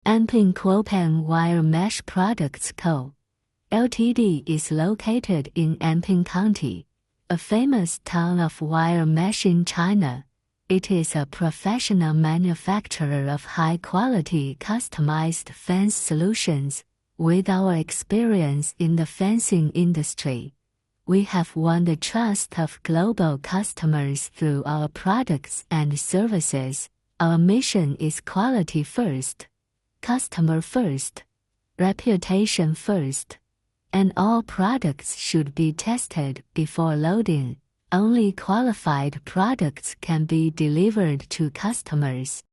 Anping Guopeng Wire Mesh Products Co. Ltd. is located in Anping County, a famous town of wire mesh in China. It is a professional manufacturer of high-quality customized fence solutions. With our experience in the fencing industry, we have won the trust of global customers through our products and services. Our mission is quality first, customer first, reputation first, and all products should be tested before loading. Only qualified products can be delivered to customers.